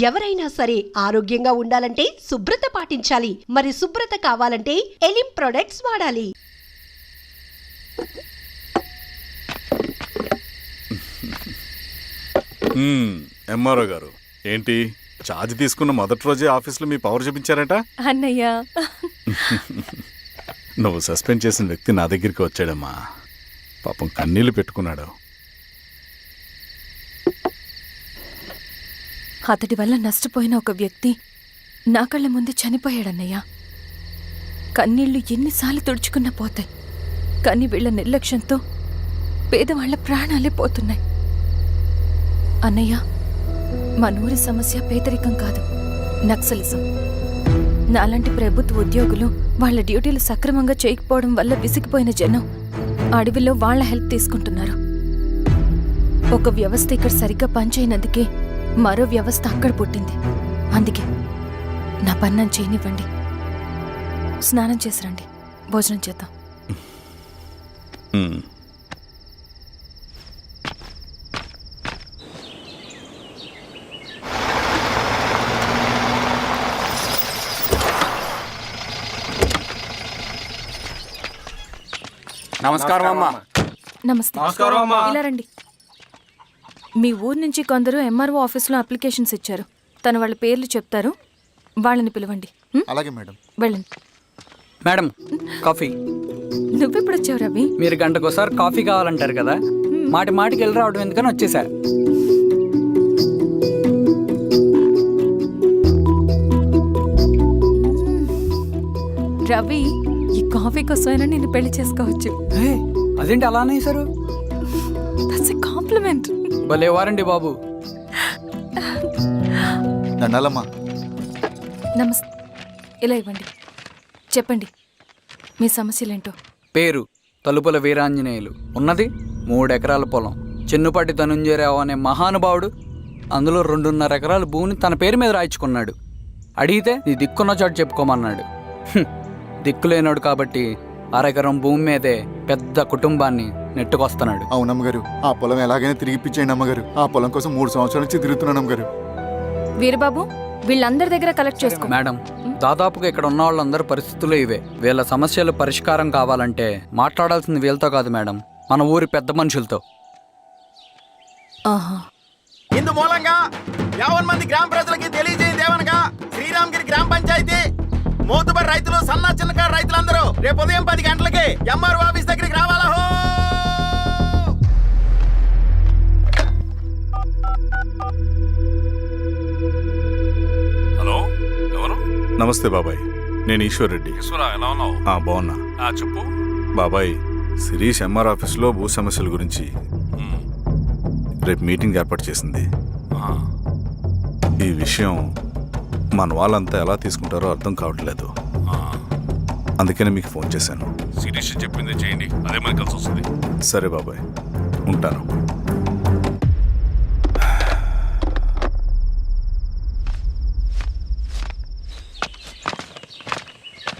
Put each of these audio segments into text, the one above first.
ఎవరైనా సరే ఆరోగ్యంగా ఉండాలంటే శుభ్రత పాటించాలి. మరి శుభ్రత కావాలంటే ఎలిం ప్రొడక్ట్స్ వాడాలి. ఎంఆర్ఓ గారు ఏంటి ఛార్జ్ తీసుకున్న మొదటి రోజే ఆఫీస్లో మీ పవర్ చూపించారట? అన్నయ్య నువ్వు సస్పెండ్ చేసిన వ్యక్తి నా దగ్గరికి వచ్చాడమ్మా. పాపం కన్నీళ్లు పెట్టుకున్నాడు. అతడి వల్ల నష్టపోయిన ఒక వ్యక్తి నా కళ్ళ ముందు చనిపోయాడన్నయ్య. కన్నీళ్లు ఎన్నిసార్లు తుడుచుకున్నా పోతాయి, కానీ వీళ్ల నిర్లక్ష్యంతో పేదవాళ్ల ప్రాణాలే పోతున్నాయి. అన్నయ్య, మా నూరి సమస్య పేదరికం కాదు, నక్సలిజం. నాలాంటి ప్రభుత్వ ఉద్యోగులు వాళ్ల డ్యూటీలు సక్రమంగా చేయకపోవడం వల్ల విసిగిపోయిన జనం అడవిలో వాళ్ల హెల్ప్ తీసుకుంటున్నారు. ఒక వ్యవస్థ ఇక్కడ సరిగ్గా పనిచేయనందుకే మరో వ్యవస్థ అక్కడ పుట్టింది. అందుకే నా పన్నం చేయనివ్వండి. స్నానం చేసిరండి, భోజనం చేద్దాం. నమస్కారం అమ్మా. నమస్తే. ఇలా రండి. మీ ఊరు నుంచి కొందరు ఎంఆర్ఓ ఆఫీస్లో అప్లికేషన్స్ ఇచ్చారు. తను వాళ్ళ పేర్లు చెప్తారు, వాళ్ళని పిలవండి. అలాగే మేడం. వెళ్ళండి. Madam, coffee. నువ్వెప్పుడు వచ్చావు రవి? మీరు గంటకోసారి కాఫీ కావాలంటారు కదా, మాటి మాటికి వెళ్ళి రావడం ఎందుకని వచ్చేసా. రవి, ఈ కాఫీ కోసమైనా నేను పెళ్లి చేసుకోవచ్చు. అదేంటి అలా అనేసారు? That's a compliment. భలే వారండి బాబు. దండాలమ్మా. నమస్తే. ఇలా ఇవ్వండి. చెప్పండి మీ సమస్యలేంటో. పేరు తలుపుల వీరాంజనేయులు. ఉన్నది 3 ఎకరాల పొలం. చెన్నుపాటి ధనుంజయరావు అనే మహానుభావుడు అందులో 2.5 ఎకరాల భూమిని తన పేరు మీద రాయించుకున్నాడు. అడిగితే నీ దిక్కున్న చోటు చెప్పుకోమన్నాడు. దిక్కులేనాడు కాబట్టి 1/2 ఎకరం భూమి మీదే పెద్ద కుటుంబాన్ని నెట్టుకొస్తున్నాడు. అవునమ్మగారు, ఆ పొలం ఎలాగైనా తిరిగి ఇప్పించేయండి అమ్మగారు. ఆ పొలం కోసం 3 సంవత్సరాల నుంచి తిరుగుతున్నాను అమ్మగారు. వీరబాబు, వీళ్ళందరి దగ్గర కలెక్ట్ చేసుకో. మేడం, దాదాపుగా ఇక్కడ ఉన్న వాళ్ళందరూ పరిస్థితులు ఇవే. వీళ్ళ సమస్యలు పరిష్కారం కావాలంటే మాట్లాడాల్సింది వీళ్ళతో కాదు మేడం, మన ఊరి పెద్ద మనుషులతో. ఇందు మూలంగా 50 మంది గ్రామ ప్రజలకి తెలియజేయదేవనగా శ్రీరామగిరి గ్రామ పంచాయతీ మోతుబడి రైతులు, సన్న చిన్నకారు రైతులందరూ రేపు ఉదయం 10 గంటలకి ఎంఆర్ఓ ఆఫీస్ దగ్గరికి రావాలా. హలో, ఎవరు? నమస్తే బాబాయ్, నేను ఈశ్వర్ రెడ్డి. ఎలా ఉన్నావు? బాగున్నా. చెప్పు బాబాయ్, శిరీష్ ఎంఆర్ ఆఫీస్లో భూ సమస్యల గురించి రేపు మీటింగ్ ఏర్పాటు చేసింది. ఈ విషయం మన వాళ్ళంతా ఎలా తీసుకుంటారో అర్థం కావట్లేదు. అందుకనే మీకు ఫోన్ చేశాను. శిరీష్ చెప్పింది చేయండి, అదే మనకి కలిసి వస్తుంది. సరే బాబాయ్, ఉంటాను.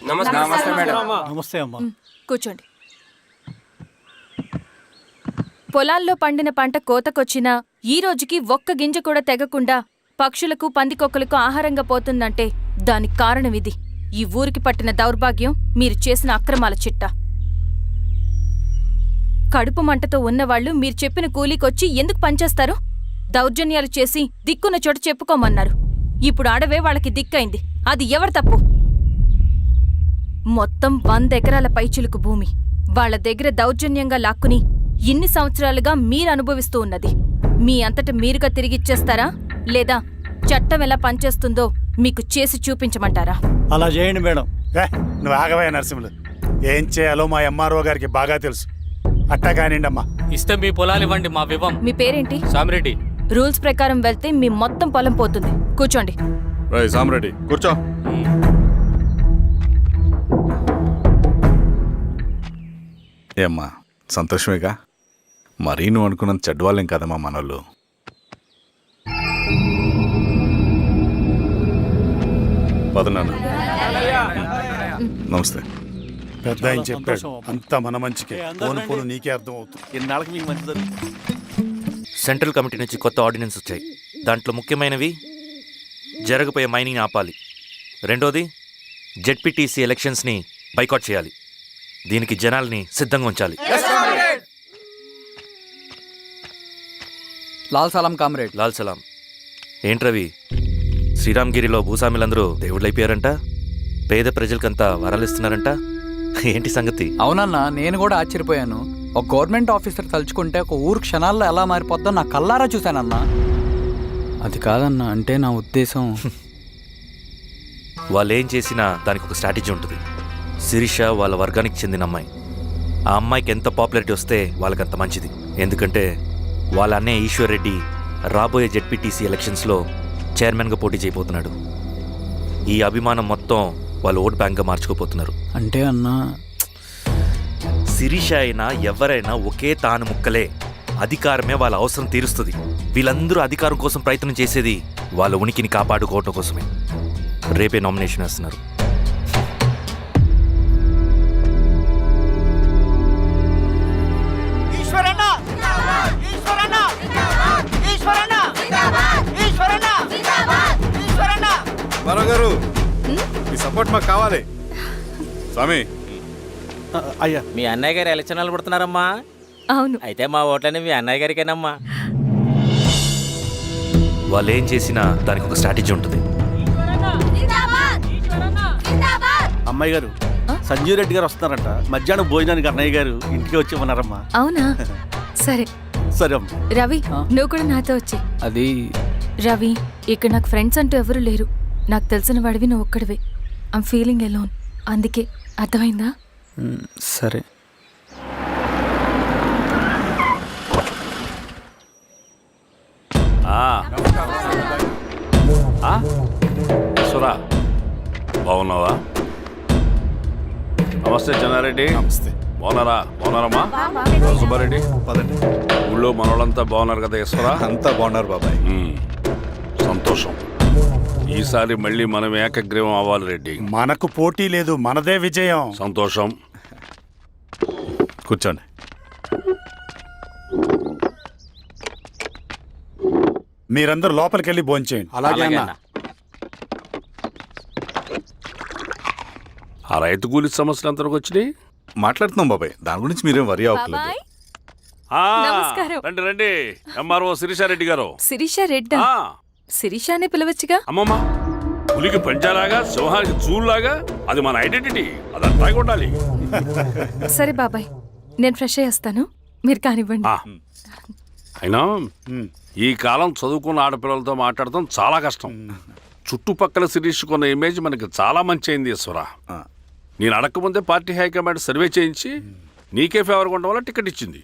నమస్తే మేడం. నమస్తే అమ్మా. కూర్చోండి. పొలాల్లో పండిన పంట కోతకొచ్చినా ఈ రోజుకి ఒక్క గింజ కూడా తెగకుండా పక్షులకు, పందికొక్కలకు ఆహారంగా పోతుందంటే దానికి కారణం ఇది. ఈ ఊరికి పట్టిన దౌర్భాగ్యం మీరు చేసిన అక్రమాల చిట్టా. కడుపు మంటతో ఉన్నవాళ్లు మీరు చెప్పిన కూలీకొచ్చి ఎందుకు పనిచేస్తారు? దౌర్జన్యాలు చేసి దిక్కున్న చోట చెప్పుకోమన్నారు. ఇప్పుడు అడవే వాళ్ళకి దిక్కైంది. అది ఎవరి తప్పు? మొత్తం 100 ఎకరాల పైచిలుకు భూమి వాళ్ల దగ్గర దౌర్జన్యంగా లాక్కుని ఇన్ని సంవత్సరాలుగా మీరు అనుభవిస్తూ ఉన్నది. మీ అంతట మీరుగా తిరిగిచ్చేస్తారా, లేదా చట్టం ఎలా పనిచేస్తుందో మీకు చేసి చూపించమంటారా? అలా చేయండి మేడం. నువ్వు ఆగవయ్య నరసింహులు. ఏం చేయాలో మా ఎంఆర్ఓ గారికి బాగా తెలుసు. అట్టా కానివ్వండి అమ్మా. ఇస్తే మీ పొలాలు ఇవ్వండి, మా వివం. మీ పేరేంటి? సామిరెడ్డి. రూల్స్ ప్రకారం వెళ్తే మీ మొత్తం పొలం పోతుంది. కూర్చోండి. సామిరెడ్డి కూర్చో. ఏమ్మా, సంతోషమేగా? మరీ నువ్వు అనుకున్నంత చెడ్డవాళ్ళేం కదమ్మా మనోళ్ళు. పదనాన్న. నమస్తే. పెద్ద ఆయన చెప్పాడు, అంతా మన మంచికే. పోను నీకే అర్థం అవుతుంది. ఎన్నాళ్ళకి మీకు మంచి జరుగుతుంది. సెంట్రల్ కమిటీ నుంచి కొత్త ఆర్డినెన్స్ వచ్చాయి. దాంట్లో ముఖ్యమైనవి జరగబోయే మైనింగ్ ఆపాలి. రెండోది, జెడ్పీటీసీ ఎలక్షన్స్ని బైకాట్ చేయాలి. దీనికి జనాల్ని సిద్ధంగా ఉంచాలి. లాల్ సలాం కామ్రేడ్. లాల్ సలాం. ఏంట్రవి, శ్రీరామ్గిరిలో భూస్వాములందరూ దేవుళ్ళైపోయారంట, పేద ప్రజలకంతా వరాలిస్తున్నారంట, ఏంటి సంగతి? అవునన్నా, నేను కూడా ఆశ్చర్యపోయాను. ఒక గవర్నమెంట్ ఆఫీసర్ తలుచుకుంటే ఒక ఊరు క్షణాల్లో ఎలా మారిపోద్దో నా కల్లారా చూశానన్నా. అది కాదన్నా, అంటే నా ఉద్దేశం వాళ్ళు ఏం చేసినా దానికి ఒక స్ట్రాటజీ ఉంటుంది. శిరీష వాళ్ళ వర్గానికి చెందిన అమ్మాయి. ఆ అమ్మాయికి ఎంత పాపులారిటీ వస్తే వాళ్ళకంత మంచిది. ఎందుకంటే వాళ్ళ అన్నయ్య ఈశ్వర్ రెడ్డి రాబోయే జెడ్పీటీసీ ఎలక్షన్స్లో చైర్మన్గా పోటీ చేయబోతున్నాడు. ఈ అభిమానం మొత్తం వాళ్ళు ఓట్ బ్యాంక్గా మార్చుకోపోతున్నారు. అంటే అన్నా, శిరీష అయినా ఎవరైనా ఒకే తాను ముక్కలే. అధికారమే వాళ్ళ అవసరం తీరుస్తుంది. వీళ్ళందరూ అధికారం కోసం ప్రయత్నం చేసేది వాళ్ళ ఉనికిని కాపాడుకోవటం కోసమే. రేపే నామినేషన్ వేస్తున్నారు. గారు మీ సపోర్ట్ మాకు కావాలి. స్వామి, అయ్యా, మీ అన్నయ్య గారు ఎలక్షన్ నిలబడుతున్నారమ్మా. అవును. అయితే మా ఓట్లని మీ అన్నయ్య గారికేనమ్మా. వాళ్ళు ఏం చేసినా దానికి ఒక స్ట్రాటజీ ఉంటుంది. అమ్మాయి గారు, సంజీవ్ రెడ్డి గారు వస్తున్నారంట. మధ్యాహ్నం భోజనానికి అన్నయ్య గారు ఇంటికి వచ్చి ఉన్నారమ్మా. అవునా? సరే సరే అమ్మ. రవి, నువ్వు కూడా నాతో వచ్చి. అది రవి, ఇక్కడ నాకు ఫ్రెండ్స్ అంటూ ఎవరు లేరు. నాకు తెలిసిన వాడివి నువ్వు ఒక్కడివే. I'm feeling alone. అందుకే, అర్థమైందా? సరే. సురా, బాగున్నావా? నమస్తే చెన్నారెడ్డి. నమస్తే. బాగున్నారమ్మా? సుబ్బారెడ్డి, పదండి. ఊళ్ళో మనోళ్ళంతా బాగున్నారు కదా ఈశ్వరా? అంతా బాగున్నారు బాబాయ్. సంతోషం. ఈసారి మళ్ళీ మనం ఏకగ్రీవం అవ్వాలి రెడ్డి. మనకు పోటీ లేదు, మనదే విజయం. సంతోషం. కూర్చోండి. మీరందరూ లోపలికి వెళ్ళి భోంచేయండి. అలాగే అన్న. ఆ రైతు కూలి సమస్యలు ఎంతవరకు వచ్చినాయి? మాట్లాడుతున్నాం బాబాయ్, దాని గురించి మీరేం వరి అవ్వట్లేదు. బాబాయ్, ఆ, నమస్కారం. రండి రండి. ఎంఆర్ఓ శిరీషారెడ్డి గారు. శిరీష రెడ్డా? ఆ, శిరీష అనే పిలవచ్చుగా. అమ్మమ్మ, పులికి పంచాలాగా సింహానికి చూలాగా అది మన ఐడెంటిటీ. అదంతా ఉండాలి. సరే బాబాయ్, నేను ఫ్రెష్ అయ్యేస్తాను, మీరు కానివ్వండి. ఆ, అయినా ఈ కాలం చదువుకున్న ఆడపిల్లలతో మాట్లాడటం చాలా కష్టం. చుట్టుపక్కల శిరీషకున్న ఇమేజ్ మనకి చాలా మంచి అయింది ఈశ్వర. నేను అడగకముందే పార్టీ హైకమాండ్ సర్వే చేయించి నీకే ఫేవర్గా ఉండడం వల్ల టికెట్ ఇచ్చింది.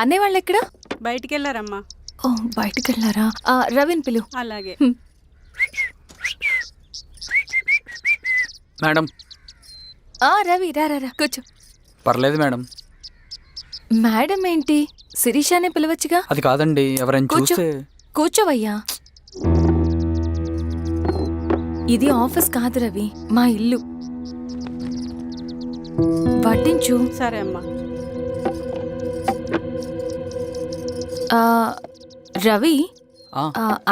అనేవాళ్ళు ఎక్కడ? బయటికి వెళ్ళారమ్మా. ఓ, బయటికి వెళ్ళారా? రవిని పిలు. అలాగే. మేడం. రవి, రా రా రా, కూర్చో. పర్లేదు మేడం. మేడం ఏంటి? శిరీషానే పిలవచ్చుగా. అది కాదండి, ఎవరైనా కూర్చో. చూస్తే. కూర్చోవయ్యా. ఇది ఆఫీస్ కాదు రవి, మా ఇల్లు. వడ్డించు. సరే అమ్మా. రవి,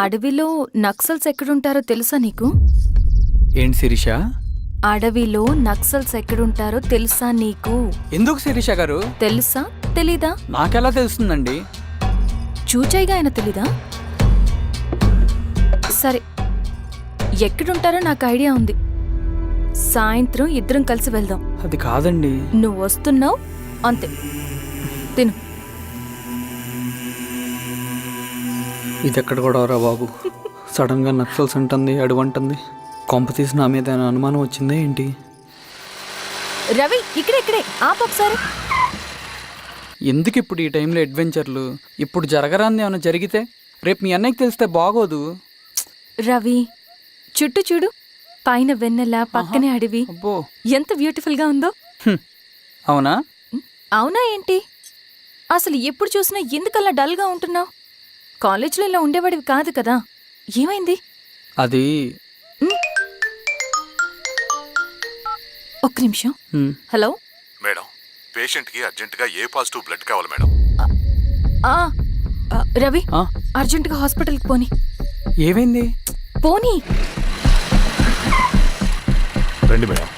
అడవిలో నక్సల్స్ ఎక్కడుంటారో తెలుసా నీకు? ఏంటి శిరీష? అడవిలో నక్సల్స్ ఎక్కడుంటారో తెలుసా నీకు? ఎందుకు శిరీష గారు? తెలుసా తెలీదా? నాకెలా తెలుస్తుందండి? చూచాయిగా ఆయన తెలీదా? సరే, ఎక్కడుంటారో నాకు ఐడియా ఉంది. సాయంత్రం ఇద్దరం కలిసి వెళ్దాం. అది కాదండి. నువ్వు వస్తున్నావు అంతే, తిను. ఇది ఎక్కడ కూడా రా బాబు. సడన్ గా నక్సల్స్ అంటుంది, అడుగుంటుంది. కొంప తీసి నా మీద అనుమానం వచ్చిందే ఏంటి? రవి, ఇక్కడే ఆపొకసారి. ఎందుకు ఇప్పుడు ఈ టైంలో అడ్వెంచర్లు? ఇప్పుడు జరగరాంది ఏమైనా జరిగితే రేపు మీ అన్నయ్యకి తెలిస్తే బాగోదు. రవి, చుట్టూ చూడు, పైన వెన్నెల, పక్కనే అడవి. అబ్బో, ఎంత బ్యూటిఫుల్ గా ఉందో. అవునా? అవునా ఏంటి? అసలు ఎప్పుడు చూసినా ఎందుకలా డల్ గా ఉంటున్నావు? కాలేజ్లో ఇలా ఉండేవాడివి కాదు కదా, ఏమైంది? అది ఒక్క నిమిషం. హలో మేడం, పేషెంట్కి అర్జెంటుగా ఏ పాజిటివ్ బ్లడ్ కావాలి మేడం. ఆ, రవి ఆ? అర్జెంటుగా హాస్పిటల్కి పోని. ఏమైంది? పోనీ. రండి మేడం,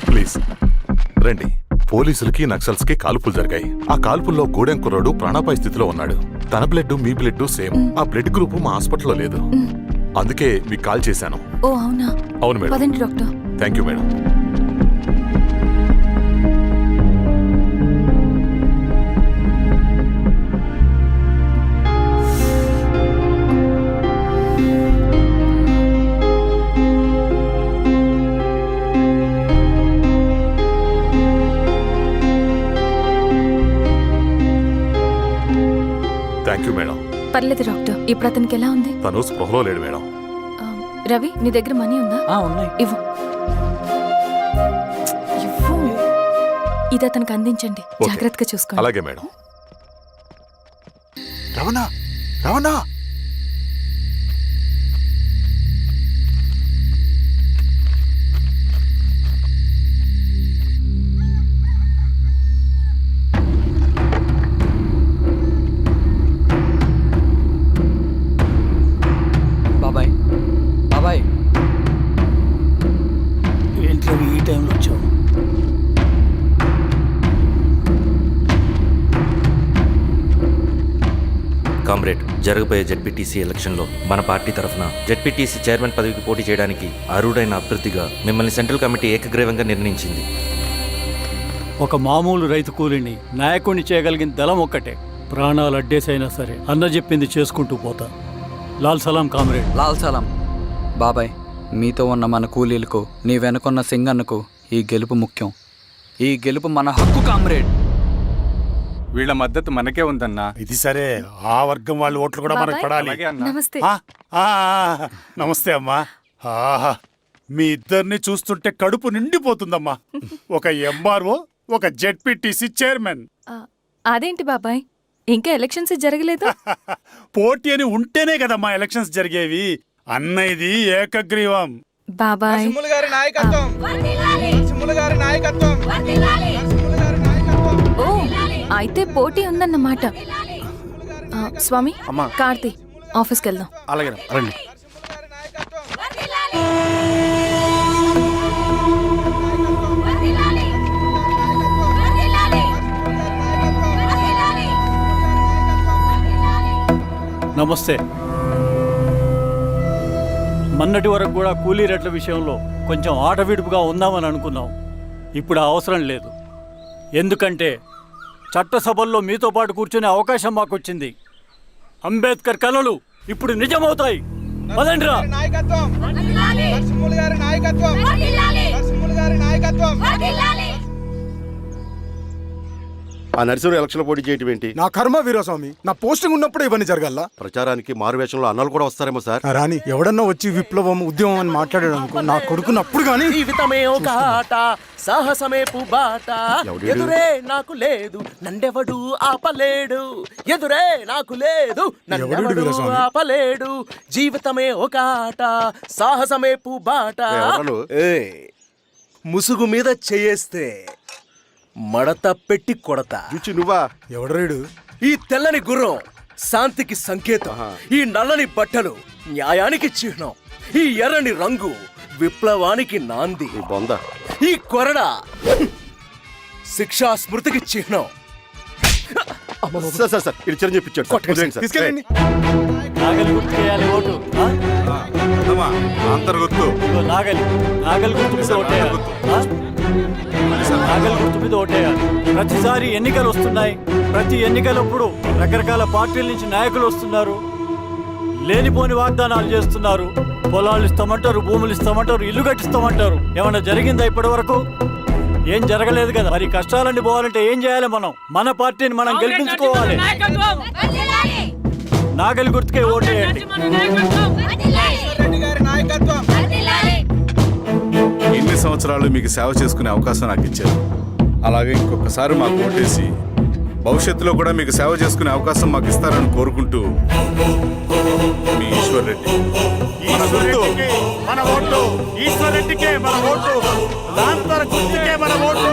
ప్లీజ్ రండి. పోలీసులకి నక్సల్స్కి కాల్పులు జరిగాయి. ఆ కాల్పుల్లో గూడెం కుర్రాడు ప్రాణాపాయ స్థితిలో ఉన్నాడు. తన బ్లడ్ మీ బ్లడ్ సేమ్. ఆ బ్లడ్ గ్రూప్ మా హాస్పిటల్లో లేదు. అందుకే మీకు కాల్ చేశాను. ఓ అవునా? అవును మేడం. పదండి doctor. Thank you madam. Thank you madam. పర్లేదు డాక్టర్. ఇప్పుడు అతనికి ఎలా ఉంది? తను స్పృహలో లేడు మేడం. ఆ, రవి నీ దగ్గర మనీ ఉందా? ఉన్నాయి. ఇవ్వు. ఇవ్వు. ఇది అతనికి అందించండి. ఓకే. జాగ్రత్తగా చూసుకోండి. అలాగే మేడం. రవణ రవణ బాబాయ్, బాబాయ్, ఏంట్లో ఈ టైంలో వచ్చావు? కామ్రేడ్, జరగబోయే జెడ్పీటీసీ ఎలక్షన్లో మన పార్టీ తరఫున జెడ్పీటీసీ చైర్మన్ పదవికి పోటీ చేయడానికి అర్హుడైన అభ్యర్థిగా మిమ్మల్ని సెంట్రల్ కమిటీ ఏకగ్రీవంగా నిర్ణయించింది. ఒక మామూలు రైతు కూలిని నాయకుడిని చేయగలిగిన దళం ఒక్కటే. ప్రాణాలు అడ్డేసైనా సరే అన్న చెప్పింది చేసుకుంటూ పోతా. లాల్ సలాం కామ్రేడ్. లాల్ సలాం. బాబాయ్, మీతో ఉన్న మన కూలీలకు, నీ వెనుకున్న సింగన్నకు ఈ గెలుపు ముఖ్యం. ఈ గెలుపు మన హక్కు కామ్రేడ్. వీళ్ళ మద్దతు మనకే ఉందన్నా. ఇది సరే, ఆ వర్గం వాళ్ళ ఓట్లు కూడా మనకు బాబాయ్. పడాలి. అలాగే అన్నా. నమస్తే. నమస్తే అమ్మా. ఆహా, మీ ఇద్దరిని చూస్తుంటే కడుపు నిండిపోతుందమ్మా. ఒక ఎంఆర్ఓ, ఒక జెడ్పీటీసీ చైర్మన్. ఆ, అదేంటి బాబాయ్, ఇంకా ఎలక్షన్స్ జరగలేదు? పోటీ అని ఉంటేనే కదమ్మా ఎలక్షన్స్ జరిగేవి. అన్నయ్యది ఏకగ్రీవం. బాబాయ్, ఓ అయితే పోటీ ఉందన్నమాట. ఆ, స్వామి, కార్తీ, ఆఫీస్కి వెళ్దాం. అలాగే రండి. నమస్తే. మొన్నటి వరకు కూడా కూలీ రేట్ల విషయంలో కొంచెం ఆటవిడుపుగా ఉందామని అనుకున్నాం. ఇప్పుడు ఆ అవసరం లేదు. ఎందుకంటే చట్టసభల్లో మీతో పాటు కూర్చునే అవకాశం మాకు వచ్చింది. అంబేద్కర్ కలలు ఇప్పుడు నిజమవుతాయి. పదండ్రా. ఆ నరసింహ ఎలక్షన్ పోటీ చేయటం ఏంటి? నా కర్మ వీరస్వామి, నా పోస్టింగ్ ఉన్నప్పుడు ఇవన్నీ జరగాల. ప్రచారానికి మారువేషంలో అన్నాలు కూడా వస్తారేమో సార్. రాని ఎవడన్నా వచ్చి విప్లవం ఉద్యమం అని మాట్లాడాడు అనుకో, నా కొడుకున్నప్పుడు కానీ జీవితమే ఒక ఆట, సాహసమే పుబాట, ఎదురే నాకు లేదు నన్నెవడు ఆపలేడు, ఎదురే నాకు లేదు నన్నెవడు ఆపలేడు, జీవితమే ఒక ఆట, సాహసమే పుబాట. ముసుగు మీద చేయేస్తే మడత పెట్టి కొడతా. నువ్వా? ఎవడరేడు? ఈ తెల్లని గుర్రం శాంతికి సంకేతం, ఈ నల్లని బట్టలు న్యాయానికి చిహ్నం, ఈ ఎర్రని రంగు విప్లవానికి నాంది, ఈ కొరడ శిక్షా స్మృతికి చిహ్నం. తీసుకెళ్ళండి. నాగలి గుర్తు చేయాలి ఓటు. ఆ? ఇదిగో నాగలి, నాగలి గుర్తు మీద ఓటేయాలి. ఆ? నాగలి గుర్తు మీద ఓటేయాలి. ప్రతిసారి ఎన్నికలు వస్తున్నాయి. ప్రతి ఎన్నికలప్పుడు రకరకాల పార్టీల నుంచి నాయకులు వస్తున్నారు. లేనిపోని వాగ్దానాలు చేస్తున్నారు. పొలాలు ఇస్తామంటారు, భూములు ఇస్తామంటారు, ఇల్లు కట్టిస్తామంటారు. ఏమన్నా జరిగిందా ఇప్పటి వరకు? ఏం జరగలేదు కదా. మరి కష్టాలన్నీ పోవాలంటే ఏం చేయాలి? మనం మన పార్టీని మనం గెలిపించుకోవాలి. నాగలి గుర్తుకే ఓటేయండి. ఇన్ని సంవత్సరాలు మీకు సేవ చేసుకునే అవకాశం నాకు ఇచ్చారు. అలాగే ఇంకొకసారి మాకు ఓటేసి భవిష్యత్తులో కూడా మీకు సేవ చేసుకునే అవకాశం మాకు ఇస్తారని కోరుకుంటూ మీ ఈశ్వర్ రెడ్డి. ఈశ్వరెడ్డికి మన ఓటు, ఈశ్వరెడ్డికే మన ఓటు, లాంతర్ గుర్తుకే మన ఓటు.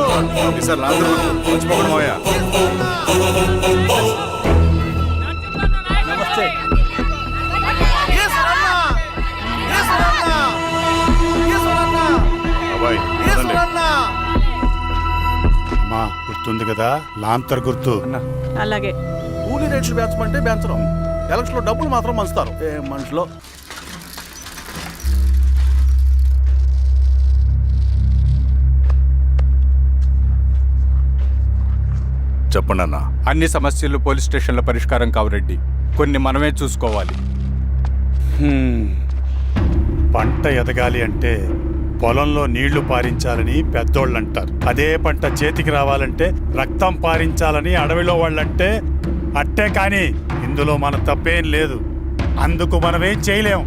సార్ లాంతర్ మర్చిపోకడం మావయ్య. నమస్తే. బాబాయ్ పదండి. అమ్మా గుర్తుంది కదా, లాంతర్ గుర్తు. అలాగే. కూలీ రేట్లు పెంచమంటే పెంచడం, ఎలక్షన్ లో డబ్బులు మాత్రం మంచుతారు. ఏ మనుషులో చెప్పండి అన్న. అన్ని సమస్యలు పోలీస్ స్టేషన్ల పరిష్కారం కావు రెడ్డి, కొన్ని మనమే చూసుకోవాలి. పంట ఎదగాలి అంటే పొలంలో నీళ్లు పారించాలని పెద్దోళ్ళు అంటారు. అదే పంట చేతికి రావాలంటే రక్తం పారించాలని అడవిలో వాళ్ళంటే అట్టే. కానీ ఇందులో మన తప్పేం లేదు, అందుకు మనమేం చేయలేం.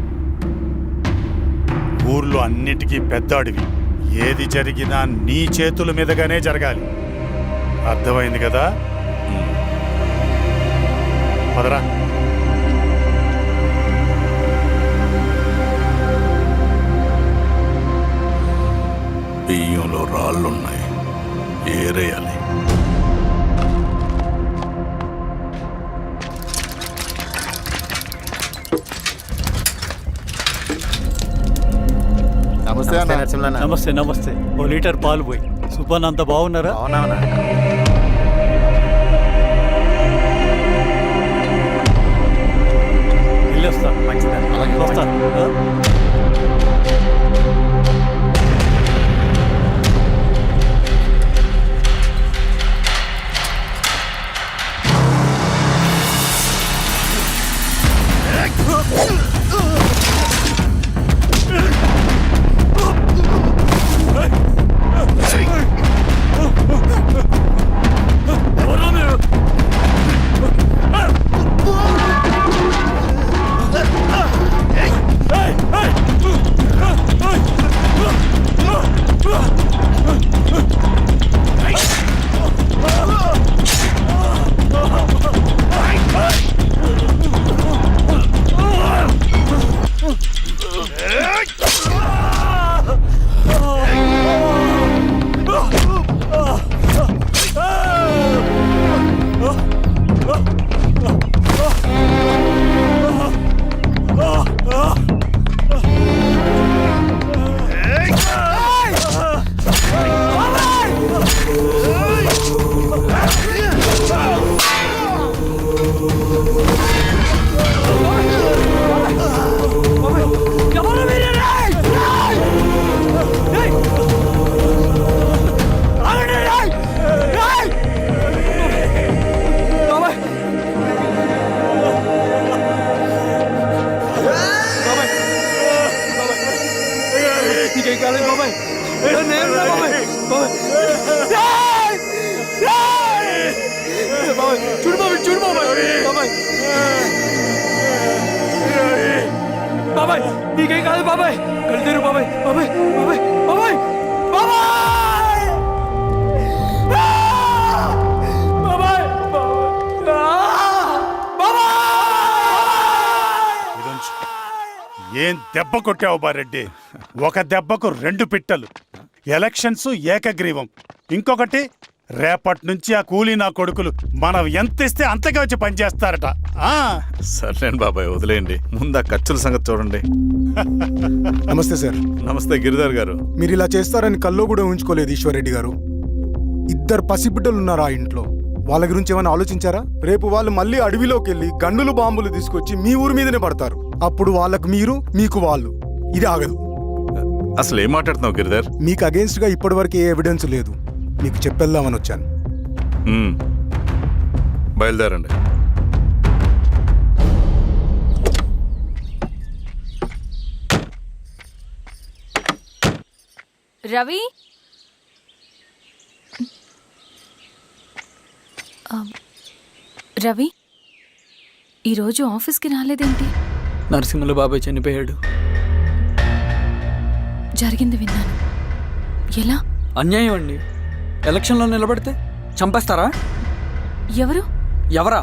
ఊర్లో అన్నిటికీ పెద్ద అడవి, ఏది జరిగినా నీ చేతుల మీదగానే జరగాలి. అర్థమైంది కదా? పదరా. బియ్యంలో రాళ్ళున్నాయి, ఏరేయాలి. నమస్తే అన్న. నమస్తే నమస్తే. ఓ లీటర్ పాలు పోయి. సుబ్బన్ అంత బాగున్నారా? వెళ్ళొస్తా. వస్తాను. బాబాయ్ నీకేం కాదు బాబాయ్, కళ్ళు బాబాయ్. బాబాయ్ బాబాయ్ బాబాయ్ బాబాయ్ బాబాయ్ బాబాయ్. ఏం దెబ్బ కొట్టావు బారెడ్డి? ఒక దెబ్బకు 2 పిట్టలు. ఎలక్షన్స్ ఏకగ్రీవం. ఇంకొకటి, రేపటి నుంచి ఆ కూలీ నా కొడుకులు మనం ఎంత ఇస్తే అంతగా వచ్చి పనిచేస్తారట. సర్లేండి బాబాయ్, వదిలేయండి. ముందు ఆ ఖర్చుల సంగతి చూడండి. నమస్తే సార్. నమస్తే గిరిధర్ గారు. మీరు ఇలా చేస్తారని కల్లో కూడా ఉంచుకోలేదు ఈశ్వర్రెడ్డి గారు. 2 పసిబిడ్డలు ఉన్నారు ఆ ఇంట్లో, వాళ్ళ గురించి ఏమైనా ఆలోచించారా? రేపు వాళ్ళు మళ్ళీ అడవిలోకి వెళ్ళి గన్నులు బాంబులు తీసుకొచ్చి మీ ఊరి మీదనే పడతారు. అప్పుడు వాళ్ళకు మీరు, మీకు వాళ్ళు. ఇది ఆగదు. అసలు ఏం మాట్లాడుతున్నావు గిరిధర్? మీకు అగేన్స్ట్ గా ఇప్పటివరకు ఏ ఎవిడెన్స్ లేదు, మీకు చెప్పేద్దామని వచ్చాను. బయలుదేరండి. రవి, రవి ఈరోజు ఆఫీస్కి రాలేదేంటి? నరసింహుల బాబాయ్ చనిపోయాడు. జరిగింది విన్నాను. ఎలా? అన్యాయం అండి. ఎలక్షన్లో నిలబడితే చంపేస్తారా? ఎవరు? ఎవరా?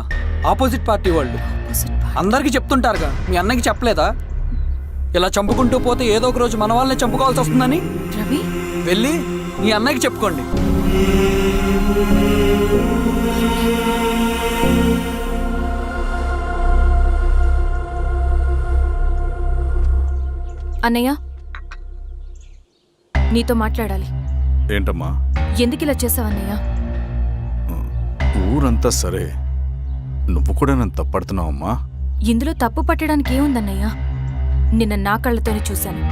ఆపోజిట్ పార్టీ వాళ్ళు. అందరికీ చెప్తుంటారుగా, మీ అన్నకి చెప్పలేదా? ఇలా చంపుకుంటూ పోతే ఏదో ఒక రోజు మన వాళ్ళని చంపుకోవాల్సి వస్తుందని. రవి, వెళ్ళి మీ అన్నకి చెప్పుకోండి. అన్నయ్య, నీతో మాట్లాడాలి. ఏంటమ్మా? ఎందుకు ఇలా చేసావన్నయ్య? ఊరంతా సరే, నువ్వు కూడా నన్ను తప్పడుతున్నావమ్మా. ఇందులో తప్పు పట్టడానికి ఏముందన్నయ్య? నిన్న నా కళ్ళతోనే చూశాను.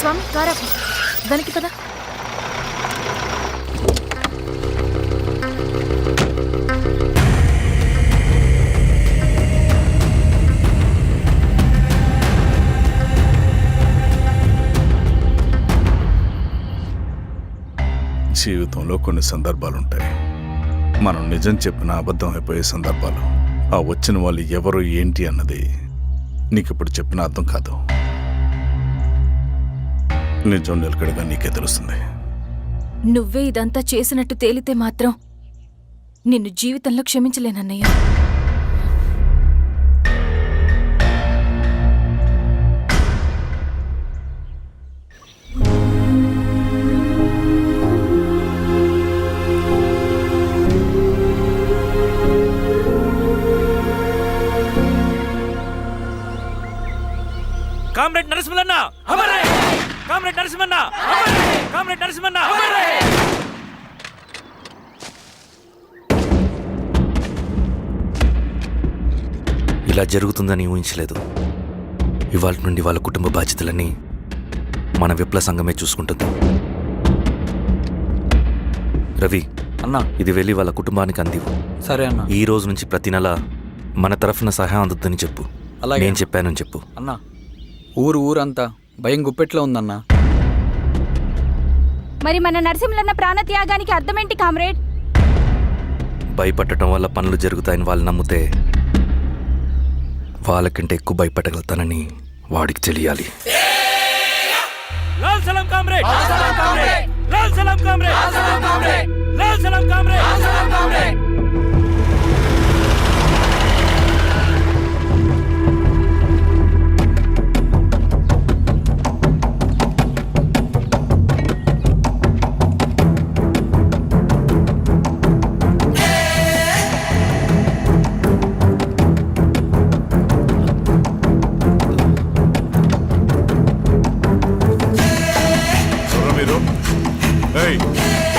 స్వామి, కారాకు దానికి కదా. జీవితంలో కొన్ని సందర్భాలుంటాయి, మనం నిజం చెప్పిన అబద్ధం అయిపోయే సందర్భాలు. ఆ వచ్చిన వాళ్ళు ఎవరు ఏంటి అన్నది నీకిప్పుడు చెప్పిన అర్థం కాదు. నిజం నిలకడగా నీకే తెలుస్తుంది. నువ్వే ఇదంతా చేసినట్టు తేలితే మాత్రం నిన్ను జీవితంలో క్షమించలేనన్నయ్య. Comrade Narasimhanna, comrade Narasimhanna, comrade Narasimhanna. ఇలా జరుగుతుందని ఊహించలేదు. ఇవాళ నుండి వాళ్ళ కుటుంబ బాధ్యతలన్నీ మన విప్లవ సంఘమే చూసుకుంటుంది. రవి అన్నా, ఇది వెళ్ళి వాళ్ళ కుటుంబానికి అందివు. సరే అన్న. ఈ రోజు నుంచి ప్రతి నెల మన తరఫున సహాయం అందుద్దని చెప్పు. అలాగే. నేను చెప్పానని చెప్పు. అన్నా, ఊరంతా భయం గుప్పెట్లో ఉందన్నా. మరి మన నరసింహన్న ప్రాణత్యాగానికి అర్థమేంటి కామ్రేడ్? భయపడటం వల్ల పనులు జరుగుతాయని వాళ్ళు నమ్మితే వాళ్ళకంటే ఎక్కువ భయపడగలుగుతానని వాడికి తెలియాలి. లాల్ సలాం కామ్రేడ్, లాల్ సలాం కామ్రేడ్, లాల్ సలాం కామ్రేడ్, లాల్ సలాం కామ్రేడ్, లాల్ సలాం కామ్రేడ్, లాల్ సలాం కామ్రేడ్.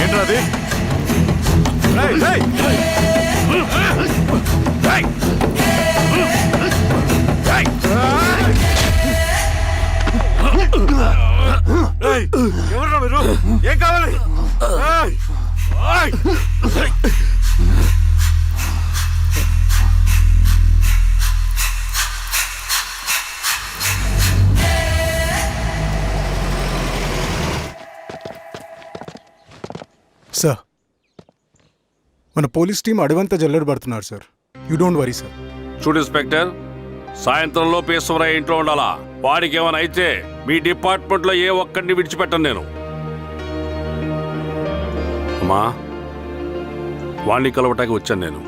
ఏంట్రాది? ఎవర్రా మీరు? ఏం కావాలి? సార్, మన పోలీస్ టీం అడవంతా జల్లెడ పడుతున్నారు sir. You don't worry sir. చూడు ఇన్స్పెక్టర్, సాయంత్రంలో పేశ్వరయ్య ఇంట్లో ఉండాలా. వాడికి ఏమైనా అయితే మీ డిపార్ట్మెంట్లో ఏ ఒక్కడిని విడిచిపెట్టను నేను. అమ్మా, వాణ్ణి కలవటానికి వచ్చాను నేను.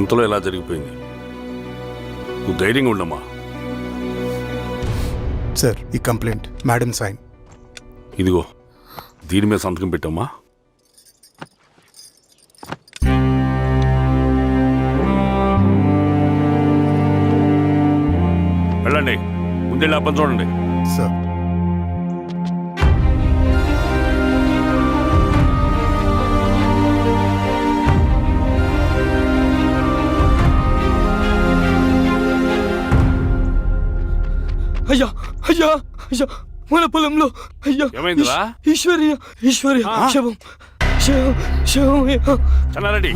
ఇంతలో ఎలా జరిగిపోయింది. నువ్వు ధైర్యంగా ఉండమ్మా. సార్, ఈ కంప్లైంట్ మేడం సైన్. ఇదిగో, దీని మీద సంతకం పెట్టమ్మా. వెళ్ళండి, ముందెళ్ళి అప్పని చూడండి. సార్, అయ్యా అయ్యా అయ్యా, మన పొలంలో అయ్యా. ఏమైందిరా? ఈశ్వర్య శవం శవం శవం. చెన్నారెడ్డి,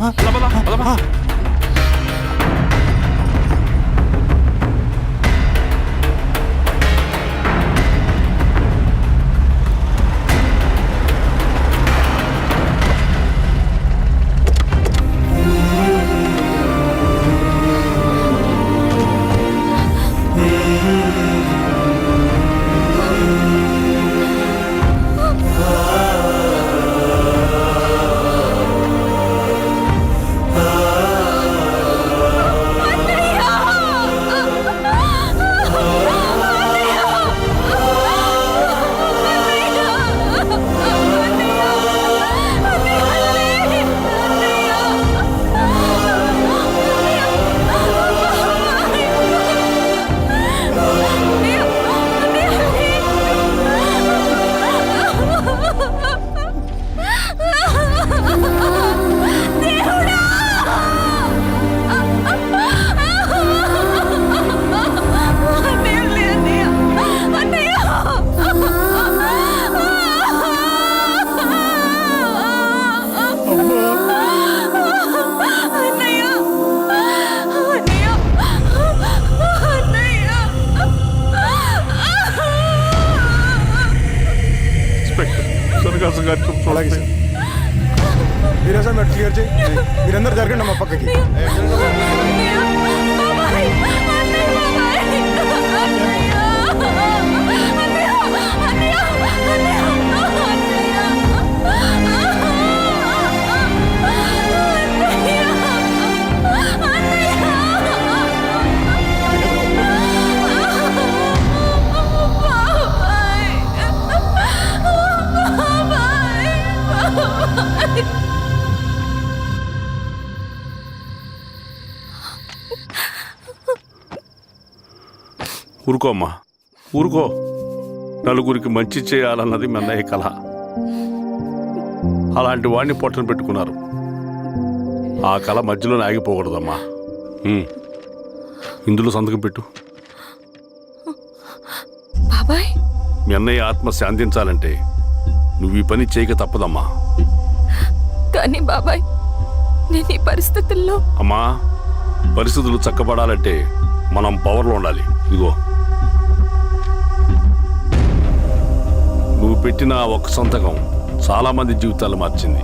అలాగే సార్. వీరేశా మీరు క్లియర్ చేయి. మీరందరూ జరగండి మా పక్కకి. ఊరుకో అమ్మా, ఊరుకో. నలుగురికి మంచి చేయాలన్నది మీ అన్నయ్య కళ. అలాంటి వాడిని పొట్టన పెట్టుకున్నారు. ఆ కళ మధ్యలో ఆగిపోకూడదమ్మా. ఇందులో సంతకం పెట్టు. బాబాయ్, మీ అన్నయ్య ఆత్మ శాంతించాలంటే నువ్వు ఈ పని చేయక తప్పదమ్మా. కానీ బాబాయ్, నేను ఈ పరిస్థితుల్లో... అమ్మా, పరిస్థితులు చక్కబడాలంటే మనం పవర్లో ఉండాలి. ఇదిగో, నువ్వు పెట్టిన ఒక్క సంతకం చాలా మంది జీవితాలు మార్చింది.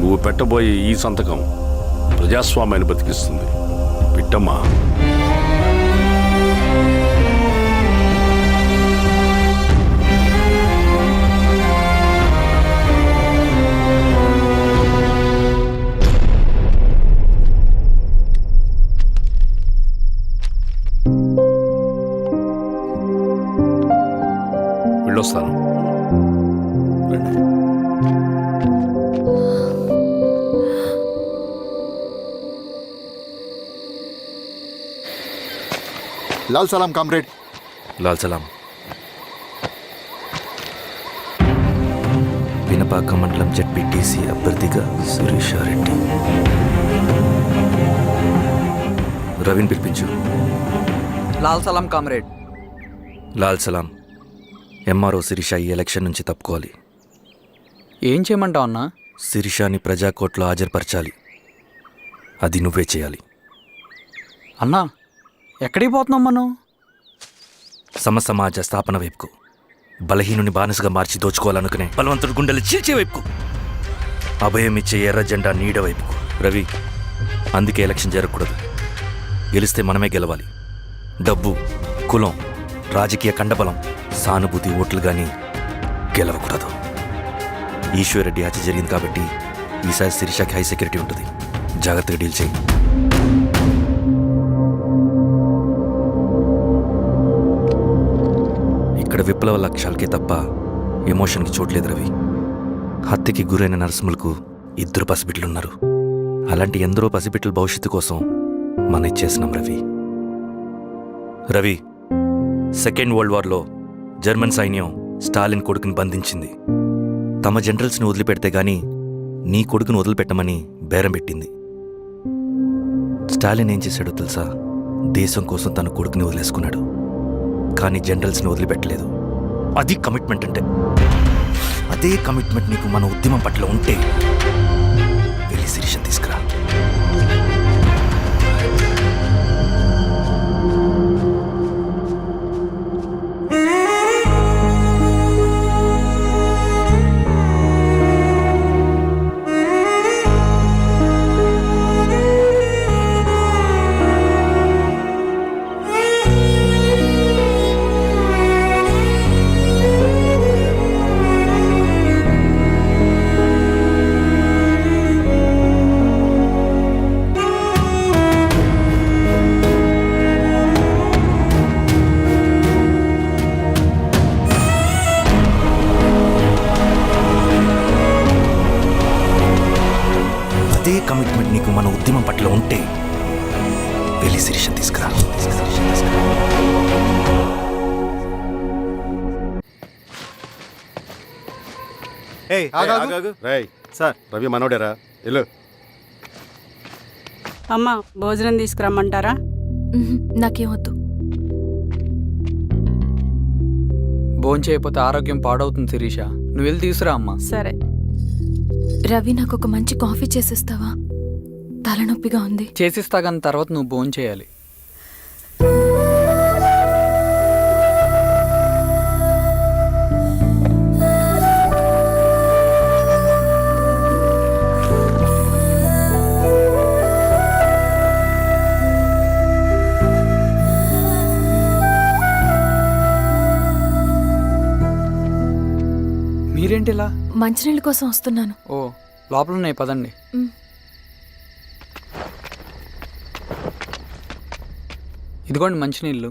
నువ్వు పెట్టబోయే ఈ సంతకం ప్రజాస్వామ్యాన్ని బతికిస్తుంది. పెట్టమ్మా. వెళ్ళొస్తాను. లాల్ సలాం కామ్రేడ్. లాల్ సలాం. వినపాక మండలం జెడ్పీటీసీ అభ్యర్థిగా శిరీషారెడ్డి. రవిని పిలిపించు. లాల్ సలాం కామ్రేడ్. లాల్ సలాం. ఎంఆర్ఓ శిరీష ఈ ఎలక్షన్ నుంచి తప్పుకోవాలి. ఏం చేయమంటావు అన్నా? శిరీషాని ప్రజాకోర్టులో హాజరుపరచాలి. అది నువ్వే చేయాలి. అన్నా, ఎక్కడికి పోతున్నాం మనం? సమసమాజ స్థాపన వైపుకు. బలహీనుని బానిసగా మార్చి దోచుకోవాలనుకునే బలవంతుడి గుండెలు చీల్చే వైపుకు. అభయం ఇచ్చే ఎర్ర జెండా నీడ వైపుకు. రవి, అందుకే ఎలక్షన్ జరగకూడదు. గెలిస్తే మనమే గెలవాలి. డబ్బు, కులం, రాజకీయ కండబలం, సానుభూతి ఓట్లు కానీ గెలవకూడదు. ఈశ్వర్రెడ్డి హత్య జరిగింది కాబట్టి ఈసారి శిరీషకి హై సెక్యూరిటీ ఉంటుంది. జాగ్రత్తగా డీల్ చేయి. ఇక్కడ విప్లవ లక్ష్యాలకే తప్ప ఎమోషన్కి చోట్లేదు రవి. హత్యకి గురైన నరసింహులకు 2 పసిబిడ్డలున్నారు. అలాంటి ఎందరో పసిబిడ్డల భవిష్యత్తు కోసం మనం ఇచ్చేసినాం రవి. రవి, సెకండ్ వరల్డ్ వార్లో జర్మన్ సైన్యం స్టాలిన్ కొడుకుని బంధించింది. తమ జనరల్స్ని వదిలిపెడితే గాని నీ కొడుకును వదిలిపెట్టమని బేరం పెట్టింది. స్టాలిన్ ఏం చేశాడో తెలుసా? దేశం కోసం తన కొడుకుని వదిలేసుకున్నాడు. కానీ జనరల్స్ని వదిలిపెట్టలేదు. అది కమిట్మెంట్ అంటే. అదే కమిట్మెంట్ నీకు మన ఉద్యమం పట్ల ఉంటే వెళ్ళి శిరీష తీసుకురా. కమిట్మెంట్ నీకు మన ఉద్యమం పట్ల ఉంటే వెళ్ళి శిరీష తీసుకురా. సార్, రవి మనోడేరా? వెళ్ళు. అమ్మా, భోజనం తీసుకురమ్మంటారా? నాకేమొద్దు. భోంచేయకపోతే ఆరోగ్యం పాడవుతుంది శిరీష. నువ్వు వెళ్ళి తీసుకురా అమ్మా. సరే. రవి, నాకు ఒక మంచి కాఫీ చేసిస్తావా? తలనొప్పిగా ఉంది. చేసిస్తా కానీ తర్వాత నువ్వు భోంచేయాలి. మంచినీళ్ళ కోసం వస్తున్నాను. ఓ లోపల ఉన్నాయి పదండి. మ్. ఇదిగోండి మంచినీళ్ళు.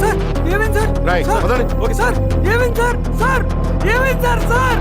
సార్ ఏమైంది సార్? సార్ ఏమైంది సార్? సార్ ఏమైంది సార్? సార్